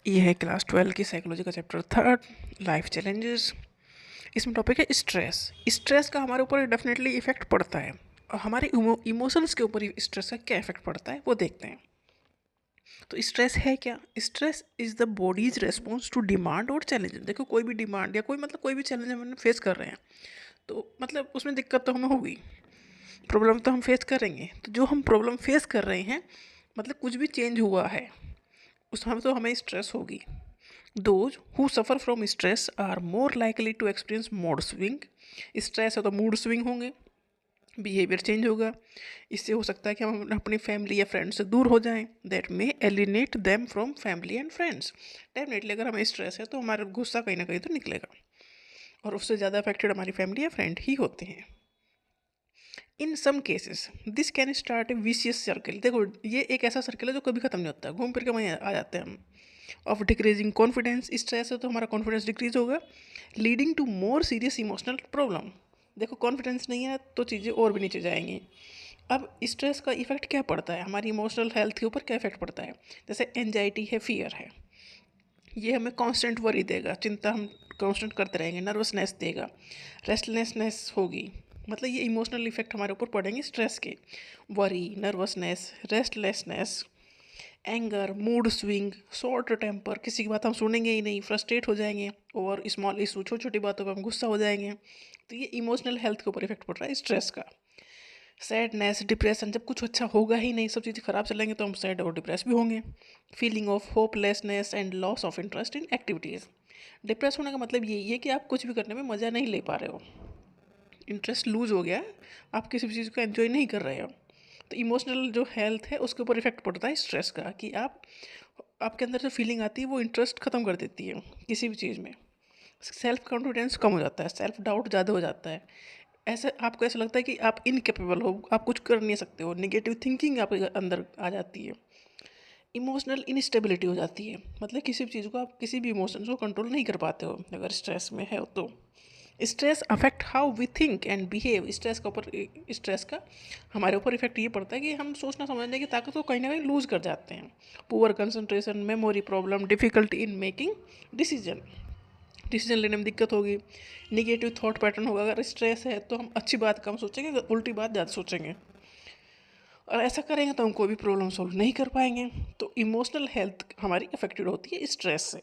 ये है क्लास 12 की साइकोलॉजी का चैप्टर 3 लाइफ चैलेंजेस। इसमें टॉपिक है स्ट्रेस। स्ट्रेस का हमारे ऊपर डेफिनेटली इफेक्ट पड़ता है और हमारे इमोशंस के ऊपर स्ट्रेस का क्या इफेक्ट पड़ता है वो देखते हैं। तो स्ट्रेस है क्या? Stress is the body's response to demand और चैलेंज। देखो कोई भी डिमांड या कोई भी चैलेंज हम फेस कर रहे हैं तो मतलब उसमें दिक्कत तो हमें होगी, प्रॉब्लम तो हम फेस करेंगे। तो जो हम प्रॉब्लम फेस कर रहे हैं मतलब कुछ भी चेंज हुआ है उस समय तो हमें स्ट्रेस होगी। Those who suffer from stress are more likely to experience mood swing। Stress है तो मूड स्विंग होंगे, बिहेवियर चेंज होगा। इससे हो सकता है कि हम अपनी फैमिली या फ्रेंड्स से दूर हो जाएं। That may एलिनेट them from family and friends. Definitely अगर हमें स्ट्रेस है तो हमारा गुस्सा कहीं ना कहीं तो निकलेगा और उससे ज़्यादा अफेक्टेड हमारी फैमिली या फ्रेंड ही होते हैं। In some cases this can start a vicious circle. देखो ये एक ऐसा सर्कल है जो कभी खत्म नहीं होता, घूम फिर के वहीं आ जाते हैं हम। ऑफ डिक्रीजिंग कॉन्फिडेंस, स्ट्रेस है तो हमारा कॉन्फिडेंस डिक्रीज होगा, leading to more serious emotional problem. देखो कॉन्फिडेंस नहीं है तो चीज़ें और भी नीचे जाएंगी। अब स्ट्रेस का इफेक्ट क्या पड़ता है हमारी इमोशनल हेल्थ के ऊपर, क्या इफेक्ट पड़ता है? जैसे एंजाइटी है, फियर है, ये हमें कांस्टेंट वरी देगा, चिंता हम कांस्टेंट करते रहेंगे। नर्वसनेस देगा, रेस्टलेसनेस होगी। मतलब ये इमोशनल इफेक्ट हमारे ऊपर पड़ेंगे स्ट्रेस के। Worry, nervousness, restlessness, anger, mood swing, short temper, किसी की बात हम सुनेंगे ही नहीं, फ्रस्ट्रेट हो जाएंगे, और स्मॉल इशू, छोटी छोटी बातों पर हम गुस्सा हो जाएंगे। तो ये इमोशनल हेल्थ के ऊपर इफेक्ट पड़ रहा है स्ट्रेस का। सैडनेस, डिप्रेशन, जब कुछ अच्छा होगा ही नहीं, सब चीज़ें खराब चलेंगे तो हम सैड और डिप्रेस भी होंगे। Feeling of hopelessness and loss of interest in activities. Depress होने का मतलब यही है कि आप कुछ भी करने में मज़ा नहीं ले पा रहे हो, इंटरेस्ट लूज हो गया है, आप किसी भी चीज़ को एंजॉय नहीं कर रहे हो। तो इमोशनल जो हेल्थ है उसके ऊपर इफेक्ट पड़ता है स्ट्रेस का, कि आपके अंदर जो फीलिंग आती है वो इंटरेस्ट ख़त्म कर देती है किसी भी चीज़ में। सेल्फ कॉन्फिडेंस कम हो जाता है, सेल्फ डाउट ज़्यादा हो जाता है। ऐसे आपको ऐसा लगता है कि आप इनकेपेबल हो, आप कुछ कर नहीं सकते हो, नेगेटिव थिंकिंग आपके अंदर आ जाती है। इमोशनल इनस्टेबिलिटी हो जाती है, मतलब किसी भी चीज़ को आप किसी भी इमोशंस को कंट्रोल नहीं कर पाते हो अगर स्ट्रेस में है तो। Stress affect how we think and behave. Stress का ऊपर, स्ट्रेस का हमारे ऊपर इफेक्ट ये पड़ता है कि हम सोचना समझने की ताकत को कहीं ना कहीं लूज कर जाते हैं। Poor concentration, memory problem, difficulty in making decision, decision लेने में दिक्कत होगी। निगेटिव थॉट पैटर्न होगा, अगर स्ट्रेस है तो हम अच्छी बात कम सोचेंगे, उल्टी बात ज़्यादा सोचेंगे, और ऐसा करेंगे तो हम कोई भी प्रॉब्लम सॉल्व नहीं कर पाएंगे। तो इमोशनल हेल्थ हमारी अफेक्टेड होती है स्ट्रेस से।